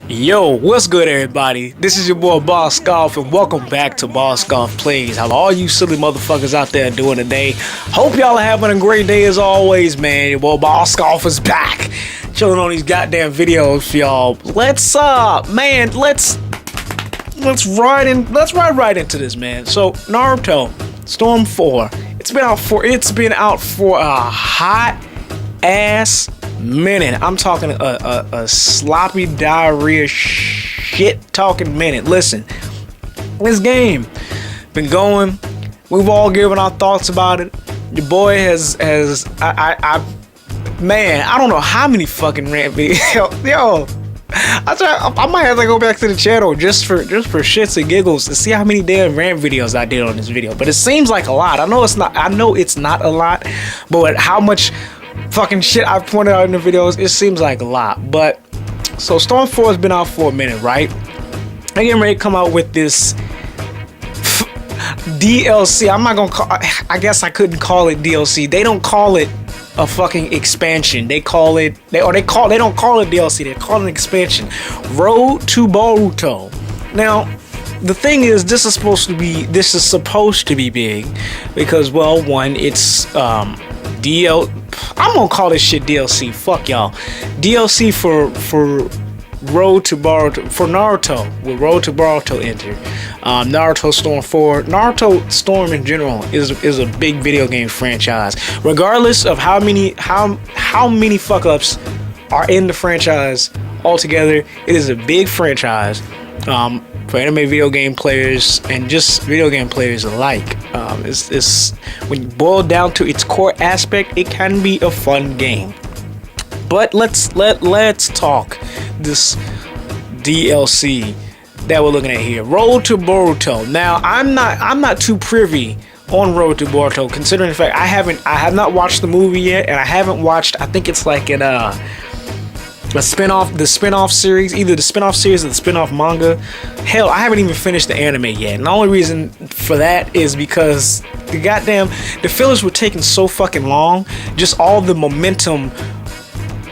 Yo, what's good, everybody? This is your boy Boss Golf, and welcome back to Boss Golf Plays. How all you silly motherfuckers out there doing today? Hope y'all are having a great day as always, man. Your boy Boss Golf is back, chilling on these goddamn videos for y'all. Let's ride right into this, man. So Naruto Storm 4. It's been out for a hot ass minute. I'm talking a sloppy diarrhea shit talking minute. Listen, this game been going. We've all given our thoughts about it. Your boy man, I don't know how many fucking rant videos. Yo, I might have to go back to the channel just for shits and giggles to see how many damn rant videos I did on this video. But it seems like a lot. I know it's not a lot, but how much fucking shit I've pointed out in the videos, it seems like a lot. But so Storm 4 has been out for a minute, right? They're getting ready to come out with this DLC. I'm not gonna call, I guess I couldn't call it DLC. They don't call it a fucking expansion. They don't call it DLC. They call it an expansion. Road to Boruto. Now, the thing is, this is supposed to be big because, well, one, it's I'm gonna call this shit DLC. Fuck y'all. DLC for Road to Boruto, for Naruto, with Road to Boruto entered. Naruto Storm 4. Naruto Storm in general is a big video game franchise. Regardless of how many fuck ups are in the franchise altogether, it is a big franchise. For anime video game players and just video game players alike. It's when you boil down to its core aspect, it can be a fun game. But let's talk this DLC that we're looking at here. Road to Boruto. Now, I'm not too privy on Road to Boruto, considering the fact I have not watched the movie yet, and I haven't watched, I think it's like the spin-off series, either the spin-off series or the spin-off manga. Hell, I haven't even finished the anime yet. And the only reason for that is because the fillers were taking so fucking long. Just all the momentum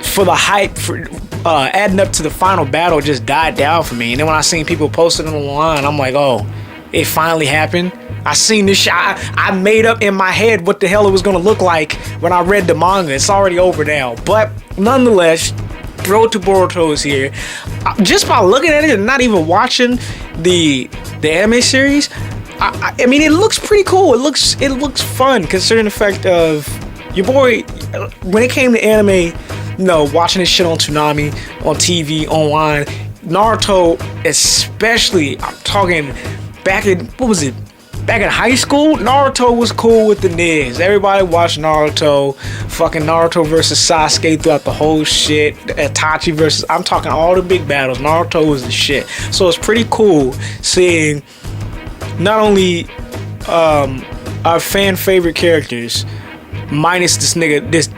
for the hype for adding up to the final battle just died down for me. And then when I seen people posting it online, I'm like, oh, it finally happened. I seen this shit. I made up in my head what the hell it was gonna look like when I read the manga. It's already over now. But nonetheless, Road to Boruto is here. Just by looking at it and not even watching the anime series, I mean, it looks pretty cool. It looks fun, considering the fact of your boy, when it came to anime, watching this shit on Toonami, on TV, online, Naruto especially, I'm talking back in, back in high school, Naruto was cool with the niggas. Everybody watched Naruto. Fucking Naruto versus Sasuke throughout the whole shit. Itachi versus, I'm talking all the big battles. Naruto was the shit. So it's pretty cool seeing not only our fan favorite characters, minus this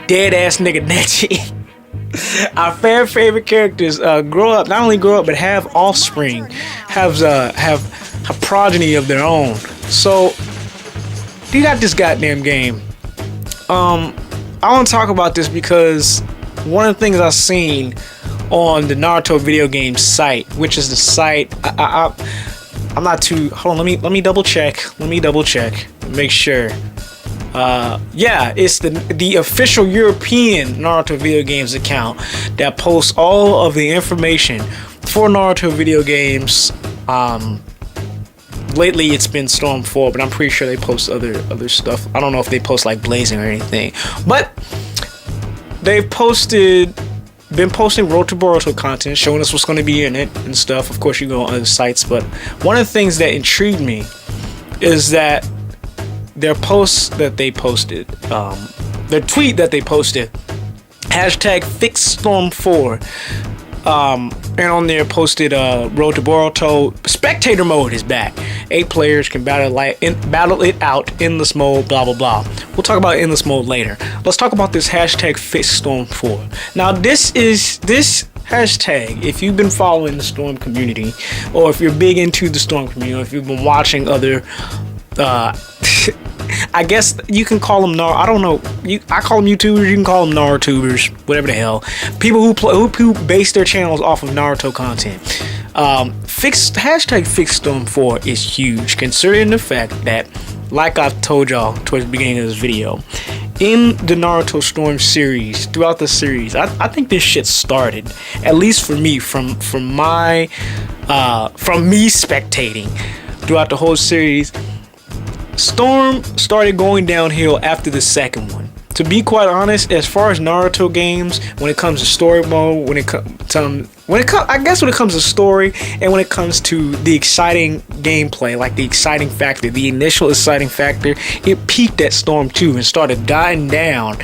dead ass nigga Nechi. Our fan favorite characters grow up, but have offspring, have a progeny of their own. So you got this goddamn game. I want to talk about this because one of the things I've seen on the Naruto video game site, which is the site I'm not too, hold on, let me double check, make sure. Yeah, it's the official European Naruto video games account that posts all of the information for Naruto video games. Lately it's been Storm 4, but I'm pretty sure they post other stuff. I don't know if they post like Blazing or anything, but they've been posting Road to Boruto content, showing us what's going to be in it and stuff. Of course, you go on other sites, but one of the things that intrigued me is that their posts that they posted, their tweet that they posted, hashtag fix Storm 4, and on there posted Road to Boruto spectator mode is back. 8 players can battle it out, endless mode, blah blah blah. We'll talk about endless mode later. Let's talk about this hashtag fix Storm 4. Now this hashtag, if you've been following the Storm community, or if you're big into the Storm community, or if you've been watching other I guess you can call them I don't know. I call them YouTubers. You can call them Narutubers, whatever the hell. People who base their channels off of Naruto content. Hashtag Fix Storm 4 is huge, considering the fact that, like I've told y'all towards the beginning of this video, in the Naruto Storm series, throughout the series, I think this shit started, at least for me, from me spectating throughout the whole series. Storm started going downhill after the second one. To be quite honest, as far as Naruto games, when it comes to story mode, when it comes to story, and when it comes to the exciting gameplay, like the exciting factor, the initial exciting factor, it peaked at Storm 2 and started dying down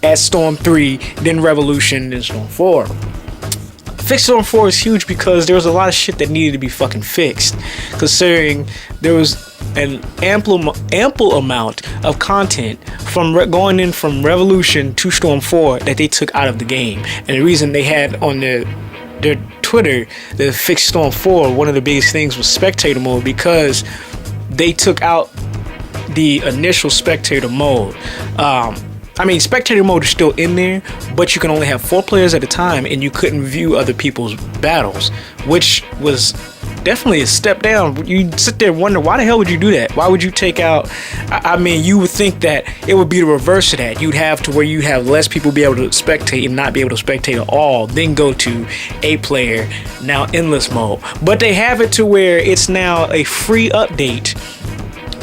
at Storm 3, then Revolution, then Storm 4. Fix Storm 4 is huge because there was a lot of shit that needed to be fucking fixed, considering there was an ample amount of content from going in from Revolution to Storm 4 that they took out of the game. And the reason they had on their Twitter the Fix Storm 4, one of the biggest things was spectator mode, because they took out the initial spectator mode. Spectator mode is still in there, but you can only have 4 players at a time, and you couldn't view other people's battles, which was definitely a step down. You sit there and wonder, why the hell would you do that? Why would you take out? You would think that it would be the reverse of that. You'd have to where you have less people be able to spectate and not be able to spectate at all, then go to 8 player, now endless mode. But they have it to where it's now a free update.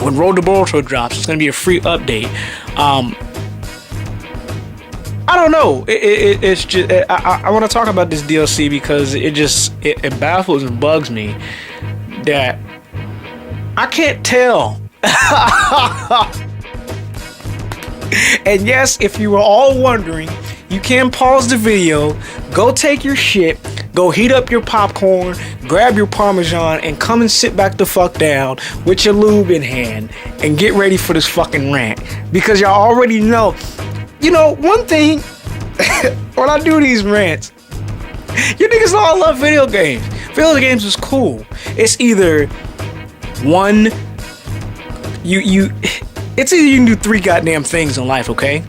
When Road to Boruto drops, it's going to be a free update. I don't know. It's just I want to talk about this DLC because it baffles and bugs me that I can't tell. And yes, if you were all wondering, you can pause the video, go take your shit, go heat up your popcorn, grab your Parmesan, and come and sit back the fuck down with your lube in hand and get ready for this fucking rant, because y'all already know. You know, one thing, when I do these rants, you niggas know I love video games. Video games is cool. It's either one, it's either you can do 3 goddamn things in life, okay?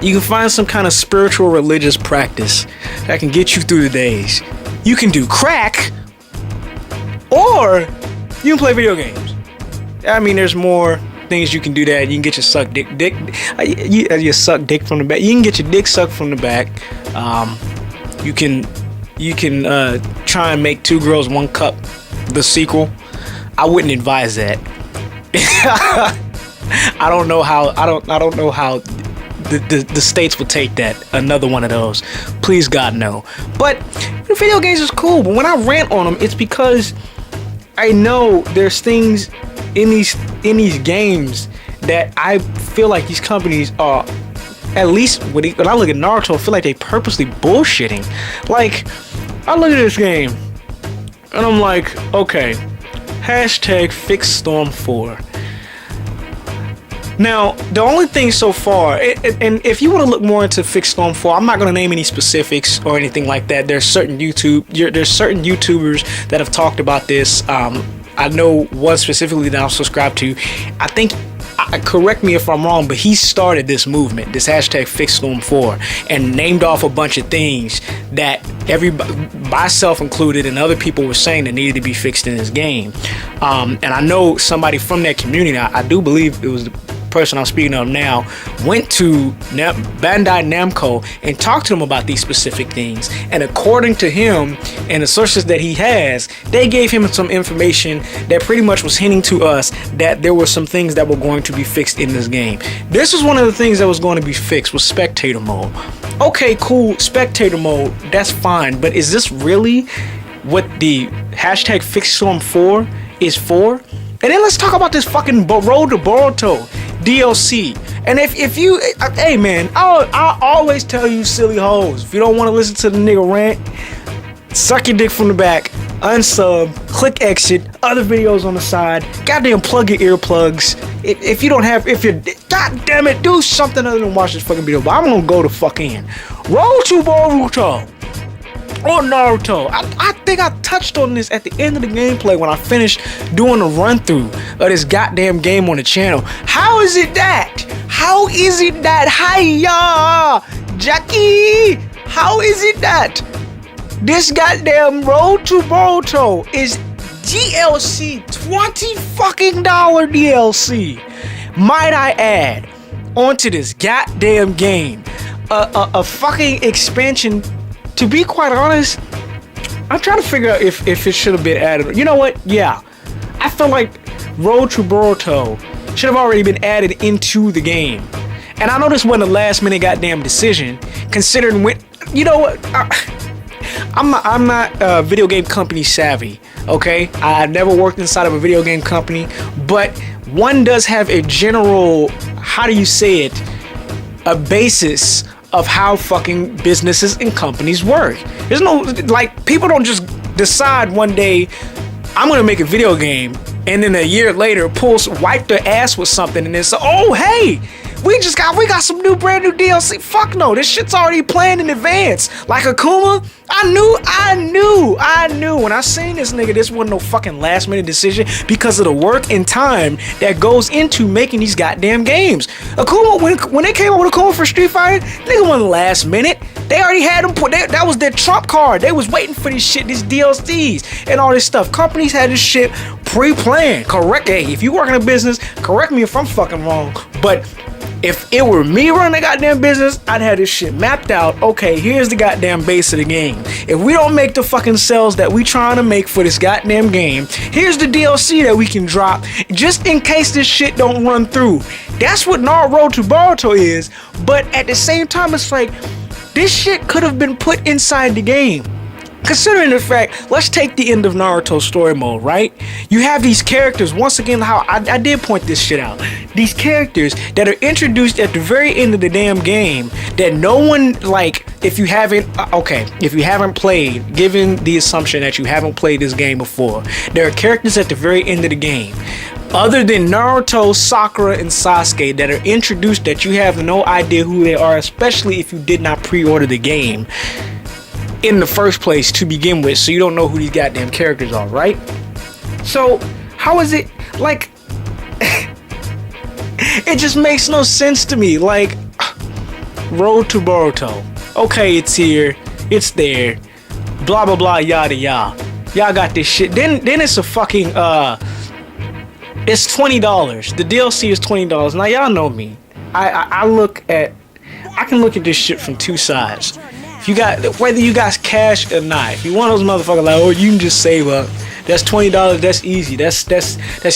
You can find some kind of spiritual religious practice that can get you through the days. You can do crack, or you can play video games. There's more things you can do that. You can get your suck dick you suck dick from the back. You can get your dick sucked from the back. You can try and make 2 girls 1 cup the sequel. I wouldn't advise that. I don't know how the states would take that. Another one of those. Please God no. But video games is cool. But when I rant on them, it's because I know there's things in these games that I feel like these companies are, at least when I look at Naruto, I feel like they purposely bullshitting. Like, I look at this game and I'm like, okay, hashtag Fix Storm 4. Now, the only thing so far, and if you want to look more into Fix Storm 4, I'm not going to name any specifics or anything like that. There's certain YouTubers that have talked about this. I know one specifically that I'm subscribed to. I think, correct me if I'm wrong, but he started this movement, this hashtag Fix Storm 4, and named off a bunch of things that everybody, myself included, and other people were saying that needed to be fixed in this game. And I know somebody from that community, I do believe it was the person I'm speaking of now, went to Bandai Namco and talked to them about these specific things, and according to him and the sources that he has, they gave him some information that pretty much was hinting to us that there were some things that were going to be fixed in this game. This is one of the things that was going to be fixed, was spectator mode. Okay, cool, spectator mode, that's fine, but is this really what the hashtag Fix Storm 4 is for? And then let's talk about this fucking Road to Boruto DLC. And if you, hey man, I always tell you silly hoes, if you don't want to listen to the nigga rant, suck your dick from the back, unsub, click exit, other videos on the side, goddamn plug your earplugs. If you don't have, god damn it, do something other than watch this fucking video. But I'm gonna go to fuck in. Road to Boruto. on Naruto. I think I touched on this at the end of the gameplay when I finished doing a run through of this goddamn game on the channel. How is it that? How is it that? Hiya, Jackie. How is it that this goddamn Road to Boruto is DLC, $20 fucking DLC? Might I add onto this goddamn game a fucking expansion. To be quite honest, I'm trying to figure out if it should have been added. You know what? Yeah. I feel like Road to Boruto should have already been added into the game. And I know this wasn't a last minute goddamn decision, considering when, you know what? I'm not video game company savvy, okay? I've never worked inside of a video game company, but one does have a general, how do you say it, a basis of how fucking businesses and companies work. There's no, like, people don't just decide one day, I'm gonna make a video game, and then a year later wipe their ass with something and then say, oh hey, we got some brand new DLC. Fuck no, this shit's already planned in advance. Like Akuma, I knew when I seen this nigga, this wasn't no fucking last minute decision because of the work and time that goes into making these goddamn games. Akuma, when they came up with Akuma for Street Fighter, nigga wasn't last minute. They already had them put, that was their trump card. They was waiting for this shit, these DLCs and all this stuff. Companies had this shit pre-planned. Correct, hey, if you work in a business, correct me if I'm fucking wrong, but if it were me running the goddamn business, I'd have this shit mapped out. Okay, here's the goddamn base of the game. If we don't make the fucking sales that we trying to make for this goddamn game, here's the DLC that we can drop just in case this shit don't run through. That's what Naruto to Boruto is, but at the same time, it's like, this shit could have been put inside the game. Considering the fact, let's take the end of Naruto story mode, right? You have these characters, once again, how I did point this shit out. These characters that are introduced at the very end of the damn game that no one, like, if you haven't played, given the assumption that you haven't played this game before, there are characters at the very end of the game, other than Naruto, Sakura, and Sasuke, that are introduced that you have no idea who they are, especially if you did not pre-order the game in the first place to begin with, so you don't know who these goddamn characters are, right? So how is it, like, it just makes no sense to me. Like, Road to Boruto, okay, it's here, it's there, blah blah blah, yada yada, y'all got this shit. Then it's a fucking it's $20. The DLC is $20. Now y'all know me, I can look at this shit from two sides. You got, whether you got cash or not, if you one of those motherfuckers like, oh, you can just save up, that's $20, that's easy, that's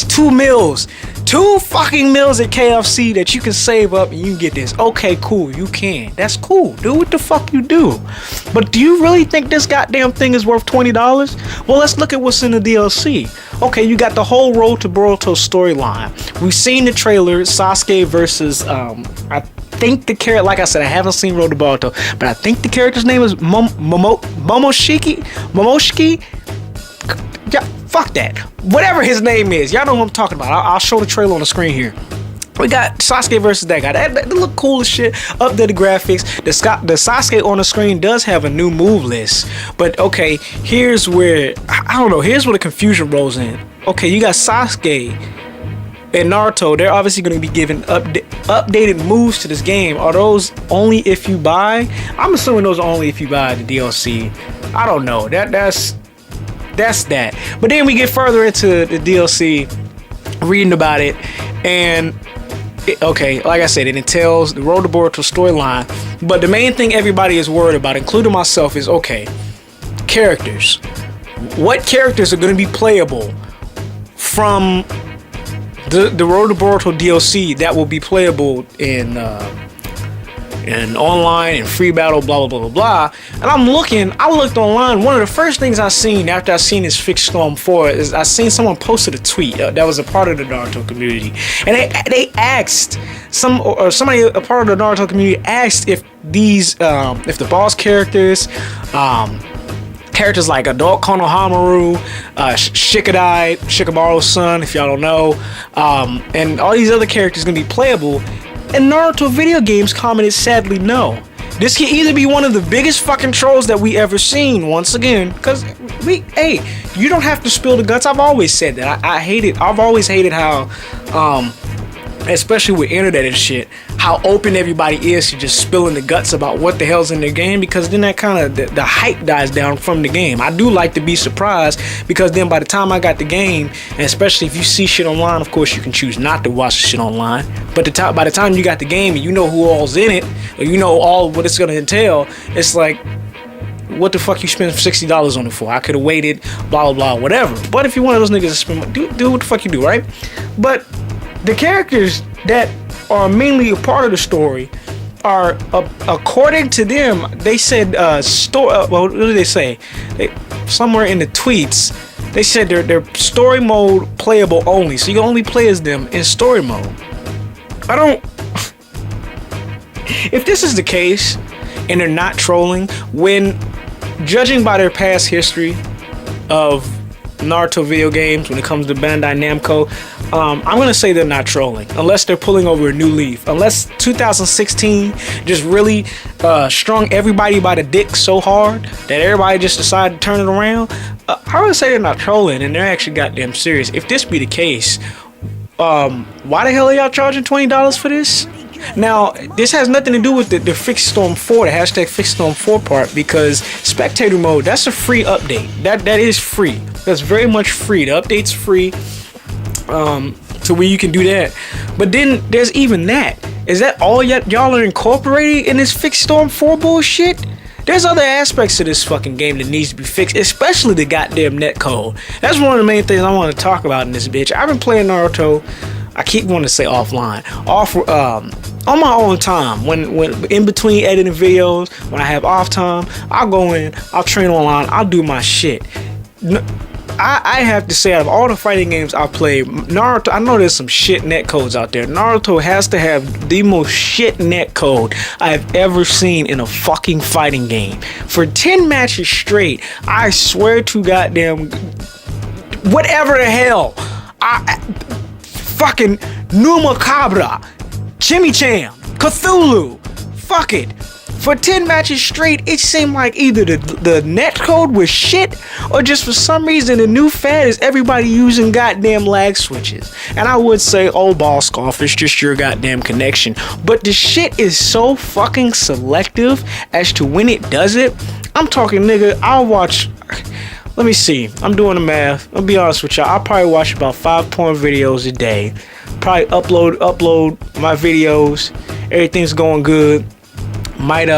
2 meals, 2 fucking meals at KFC that you can save up and you can get this. Okay, cool, you can, that's cool, do what the fuck you do. But do you really think this goddamn thing is worth $20? Well, let's look at what's in the DLC. Okay, you got the whole Road to Boruto storyline. We've seen the trailer, Sasuke versus I think the character, like I said, I haven't seen Road to Boruto, but I think the character's name is Momoshiki. Yeah, fuck that. Whatever his name is, y'all know who I'm talking about. I'll show the trailer on the screen here. We got Sasuke versus that guy. That look cool as shit. Updated graphics. The Sasuke on the screen does have a new move list. But okay, here's where, I don't know, here's where the confusion rolls in. Okay, you got Sasuke and Naruto. They're obviously going to be giving updated moves to this game. Are those only if you buy? I'm assuming those are only if you buy the DLC. I don't know. That's that. But then we get further into the DLC, reading about it, and okay, like I said, it entails the Road to Boruto storyline. But the main thing everybody is worried about, including myself, is okay, characters. What characters are going to be playable from the Road to Boruto DLC that will be playable in online and free battle, blah blah blah blah blah. And I looked online. One of the first things I seen after I seen this Fix Storm 4 is I seen someone posted a tweet that was a part of the Naruto community, and they asked somebody a part of the Naruto community asked if these if the boss characters, characters like Adult Konohamaru, Shikamaru's son, if y'all don't know, and all these other characters gonna be playable. And Naruto video games commented sadly no. This can either be one of the biggest fucking trolls that we ever seen, once again, because hey, you don't have to spill the guts. I've always said that. I hate it. I've always hated how, especially with internet and shit, how open everybody is to just spilling the guts about what the hell's in their game, because then that kind of, the hype dies down from the game. I do like to be surprised, because then by the time I got the game, and especially if you see shit online, of course you can choose not to watch the shit online, but by the time you got the game and you know who all's in it, or you know all what it's going to entail, it's like, what the fuck you spend $60 on it for? I could have waited, blah blah blah, whatever. But if you're one of those niggas that spend, do what the fuck you do, right? But the characters that are mainly a part of the story are, according to them, they said well, what did they say? Somewhere in the tweets, they said they're story mode playable only, so you can only play as them in story mode. I don't. If this is the case, and they're not trolling, when judging by their past history of Naruto video games, when it comes to Bandai Namco, I'm gonna say they're not trolling, unless they're pulling over a new leaf. Unless 2016 just really strung everybody by the dick so hard that everybody just decided to turn it around. I would say they're not trolling, and they're actually goddamn serious. If this be the case, why the hell are y'all charging $20 for this? Now, this has nothing to do with the Fix Storm 4, the hashtag Fix Storm 4 part, because spectator mode, that's a free update. That is free. That's very much free. The update's free, to where you can do that. But then there's even that. Is that all y'all are incorporating in this Fix Storm 4 bullshit? There's other aspects to this fucking game that needs to be fixed, especially the goddamn netcode. That's one of the main things I want to talk about in this bitch. I've been playing Naruto, I keep wanting to say offline, on my own time, when in between editing videos, when I have off time, I'll go in, I'll train online, I'll do my shit. I have to say, out of all the fighting games I've played, Naruto, I know there's some shit netcodes out there. Naruto has to have the most shit netcode I've ever seen in a fucking fighting game. For 10 matches straight, I swear to goddamn, whatever the hell, fucking Numa Cabra, Chimicham, Cthulhu, fuck it. For 10 matches straight, it seemed like either the netcode was shit, or just for some reason the new fad is everybody using goddamn lag switches. And I would say, oh, ball scoff, it's just your goddamn connection. But the shit is so fucking selective as to when it does it. I'm talking, nigga, I'll watch. Let me see. I'm doing the math. I'll be honest with y'all. I'll probably watch about 5 porn videos a day. Probably upload my videos. Everything's going good. Might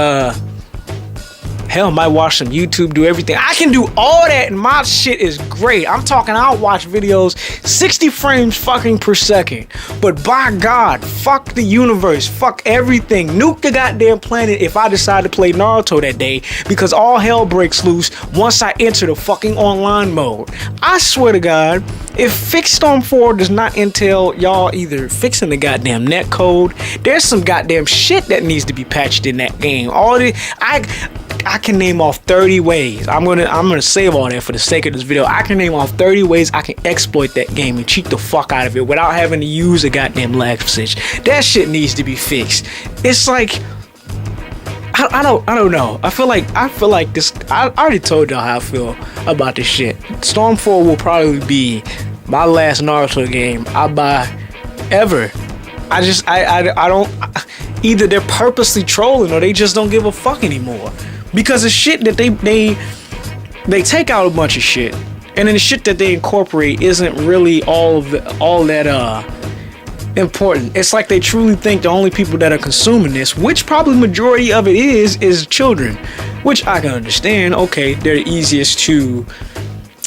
watch some YouTube, do everything. I can do all that, and my shit is great. I'm talking, I'll watch videos 60 frames fucking per second. But by God, fuck the universe, fuck everything. Nuke the goddamn planet if I decide to play Naruto that day, because all hell breaks loose once I enter the fucking online mode. I swear to God, if Fix Storm 4 does not entail y'all either fixing the goddamn netcode, there's some goddamn shit that needs to be patched in that game. I can name off 30 ways. I'm gonna save all that for the sake of this video. I can name off 30 ways I can exploit that game and cheat the fuck out of it without having to use a goddamn lag switch. That shit needs to be fixed. It's like, I don't know. I feel like this. I already told y'all how I feel about this shit. Storm 4 will probably be my last Naruto game I buy ever. I don't. Either they're purposely trolling or they just don't give a fuck anymore. Because the shit that they take out a bunch of shit, and then the shit that they incorporate isn't really all that important. It's like they truly think the only people that are consuming this, which probably majority of it is children, which I can understand. Okay, they're the easiest to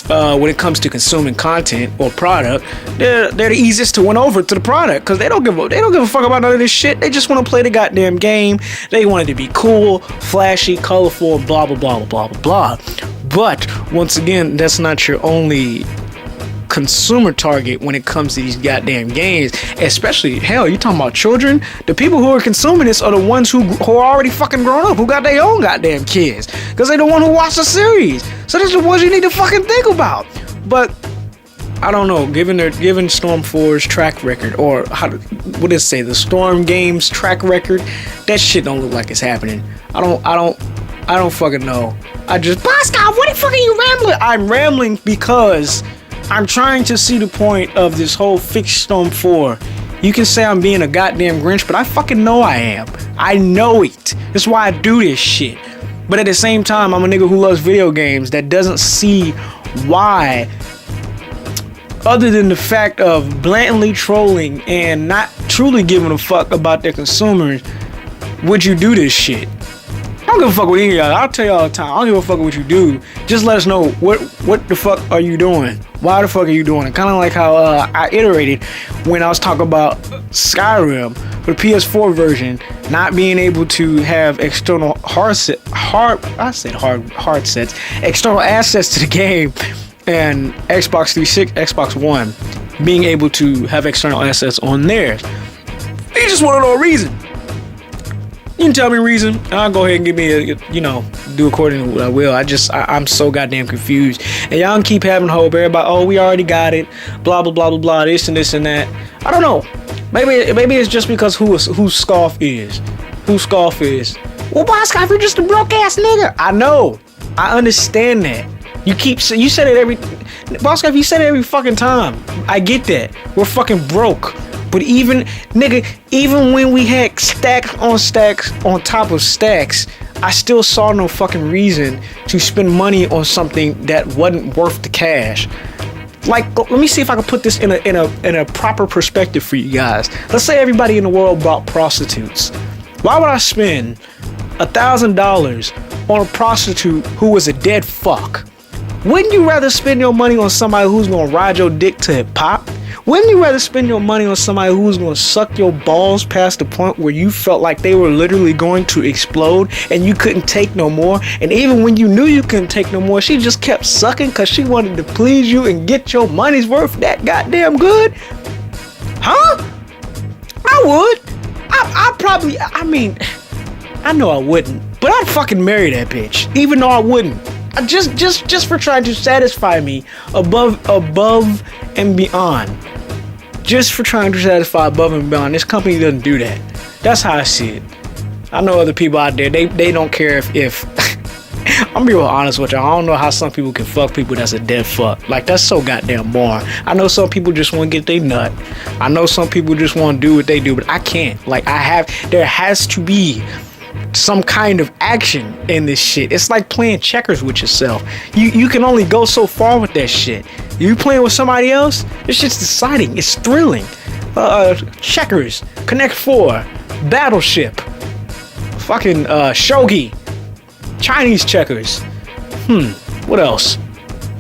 when it comes to consuming content or product, they're the easiest to win over to the product, because they don't give a fuck about none of this shit. They just want to play the goddamn game. They want it to be cool, flashy, colorful, and blah blah blah blah blah blah. But once again, that's not your only consumer target when it comes to these goddamn games. Especially, hell, you talking about children? The people who are consuming this are the ones who are already fucking grown up, who got their own goddamn kids, because they're the one who watched the series. So these are the ones you need to fucking think about. But I don't know. Given Storm 4's track record, or what does it say? The Storm Games track record. That shit don't look like it's happening. I don't fucking know. Bosco, what the fuck are you rambling? I'm rambling because I'm trying to see the point of this whole fix Storm 4. You can say I'm being a goddamn Grinch, but I fucking know I am. I know it. That's why I do this shit. But at the same time, I'm a nigga who loves video games that doesn't see why, other than the fact of blatantly trolling and not truly giving a fuck about their consumers, would you do this shit? I don't give a fuck with any of y'all. I'll tell you all the time. I don't give a fuck what you do. Just let us know what the fuck are you doing? Why the fuck are you doing it? Kind of like how I iterated when I was talking about Skyrim, the PS4 version, not being able to have external hard sets, external access to the game, and Xbox 360, Xbox One being able to have external assets on theirs. You just want to know a reason. You can tell me reason, and I'll go ahead and give me do according to what I will. I'm so goddamn confused. And y'all can keep having hope. Everybody, oh, we already got it. Blah, blah, blah, blah, blah, this and this and that. I don't know. Maybe it's just because who Scoff is. Who Scoff is. Well, boss, Scoff, you're just a broke ass nigga. I know. I understand that. You said it every... Boss Scoff, you said it every fucking time. I get that. We're fucking broke. But even when we had stacks on top of stacks, I still saw no fucking reason to spend money on something that wasn't worth the cash. Like, let me see if I can put this in a proper perspective for you guys. Let's say everybody in the world bought prostitutes. Why would I spend $1,000 on a prostitute who was a dead fuck? Wouldn't you rather spend your money on somebody who's gonna ride your dick till it pop? Wouldn't you rather spend your money on somebody who's gonna suck your balls past the point where you felt like they were literally going to explode and you couldn't take no more? And even when you knew you couldn't take no more, she just kept sucking because she wanted to please you and get your money's worth that goddamn good? Huh? I would. I know I wouldn't, but I'd fucking marry that bitch, even though I wouldn't. Just for trying to satisfy me above and beyond. Just for trying to satisfy above and beyond. This company doesn't do that. That's how I see it. I know other people out there, they don't care if I'm being real honest with y'all. I don't know how some people can fuck people that's a dead fuck. Like, that's so goddamn boring. I know some people just want to get their nut. I know some people just want to do what they do, but I can't. Like, there has to be some kind of action in this shit. It's like playing checkers with yourself. You can only go so far with that shit. You playing with somebody else, this shit's exciting. It's thrilling. Checkers, Connect 4, Battleship, fucking shogi, Chinese checkers. What else?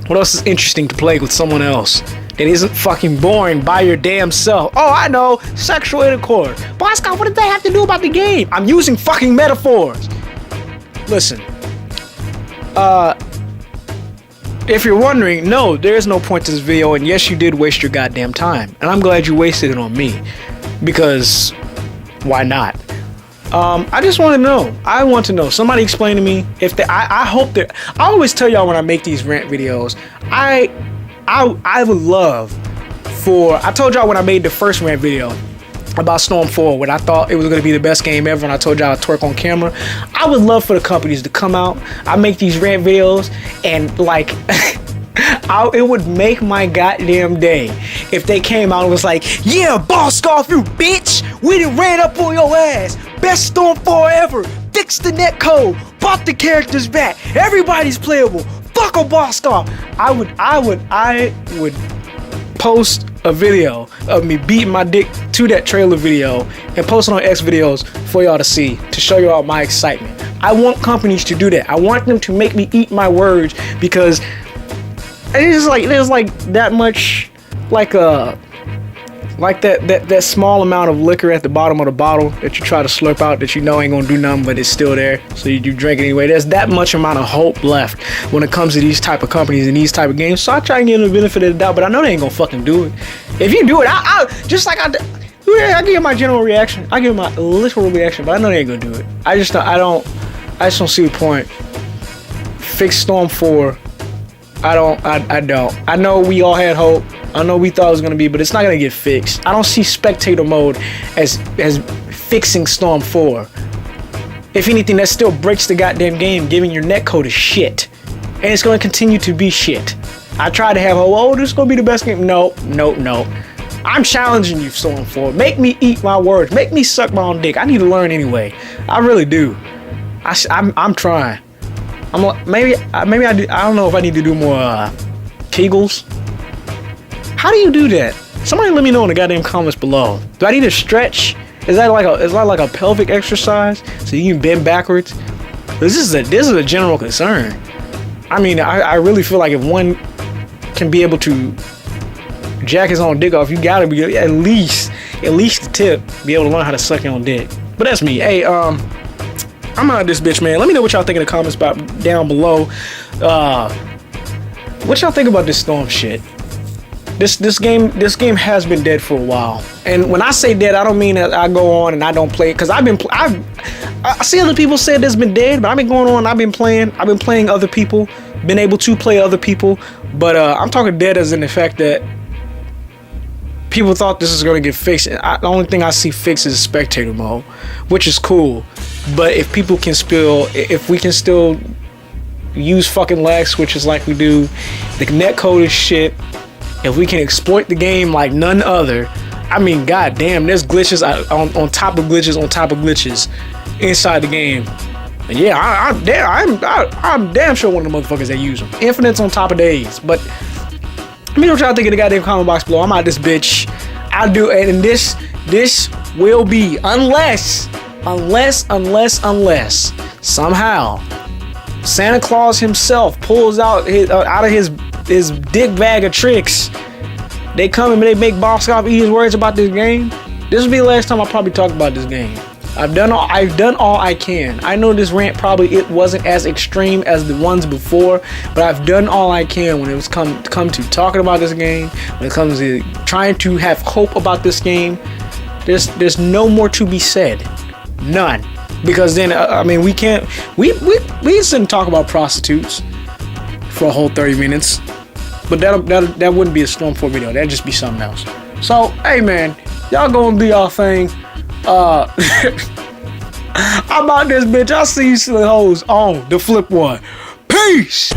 What else is interesting to play with someone else that isn't fucking boring by your damn self? Oh, I know, sexual intercourse. Bosco, what did that have to do about the game? I'm using fucking metaphors. Listen, if you're wondering, no, there is no point to this video, and yes, you did waste your goddamn time, and I'm glad you wasted it on me, because why not? I just want to know. I want to know. Somebody explain to me if they. I hope that. I always tell y'all when I make these rant videos, I would love for. I told y'all when I made the first rant video about Storm 4, when I thought it was going to be the best game ever, and I told y'all I'd twerk on camera. I would love for the companies to come out. I make these rant videos, and like, it would make my goddamn day if they came out and was like, yeah, boss off you bitch, we done ran up on your ass, best Storm 4 ever, fix the netcode, bought the characters back, everybody's playable, fuck a boss off. I would post a video of me beating my dick to that trailer video and post it on X videos for y'all to see, to show y'all my excitement. I want companies to do that. I want them to make me eat my words, because it's like there's like that much, like that small amount of liquor at the bottom of the bottle that you try to slurp out that you know ain't gonna do nothing, but it's still there, so you drink it anyway. There's that much amount of hope left when it comes to these type of companies and these type of games. So I try and give them the benefit of the doubt, but I know they ain't gonna fucking do it. If you do it, I just like I give my general reaction. I give my literal reaction, but I know they ain't gonna do it. I just don't see the point. Fix Storm 4. I don't. I know we all had hope. I know we thought it was gonna be, but it's not gonna get fixed. I don't see spectator mode as fixing Storm 4. If anything, that still breaks the goddamn game, giving your netcode is shit. And it's gonna continue to be shit. I tried to have hope, oh, this is gonna be the best game. No. I'm challenging you, Storm 4. Make me eat my words. Make me suck my own dick. I need to learn anyway. I really do. I'm trying. Maybe I do. I don't know if I need to do more Kegels. How do you do that? Somebody let me know in the goddamn comments below. Do I need to stretch? Is that like a pelvic exercise so you can bend backwards? This is a general concern. I mean, I really feel like if one can be able to jack his own dick off, you gotta be at least the tip, be able to learn how to suck your own dick. But that's me. Hey, I'm out of this bitch, man. Let me know what y'all think in the comments down below. What y'all think about this Storm shit? This game has been dead for a while. And when I say dead, I don't mean that I go on and I don't play it, because I see other people say it's been dead, but I've been going on, I've been playing other people, been able to play other people, but I'm talking dead as in the fact that people thought this is going to get fixed. The only thing I see fixed is spectator mode, which is cool. But if we can still use fucking lag switches like we do, the netcode is shit. If we can exploit the game like none other, I mean, goddamn, there's glitches on top of glitches on top of glitches inside the game. And yeah, I'm damn sure one of the motherfuckers that use them. Infinites on top of days, but. Let me know what y'all think in the goddamn comment box below. I'm out this bitch. I do, and this will be unless somehow Santa Claus himself pulls out of his dick bag of tricks. They come and they make Boskov eat his words about this game. This will be the last time I probably talk about this game. I've done all I can. I know this rant it wasn't as extreme as the ones before, but I've done all I can when it was come to talking about this game, when it comes to trying to have hope about this game. There's no more to be said. None. Because then I mean we shouldn't talk about prostitutes for a whole 30 minutes. But that wouldn't be a Storm 4 video. That'd just be something else. So hey man, y'all gonna do y'all thing. I'm out this bitch. I'll see you silly hoes on the flip one. Peace.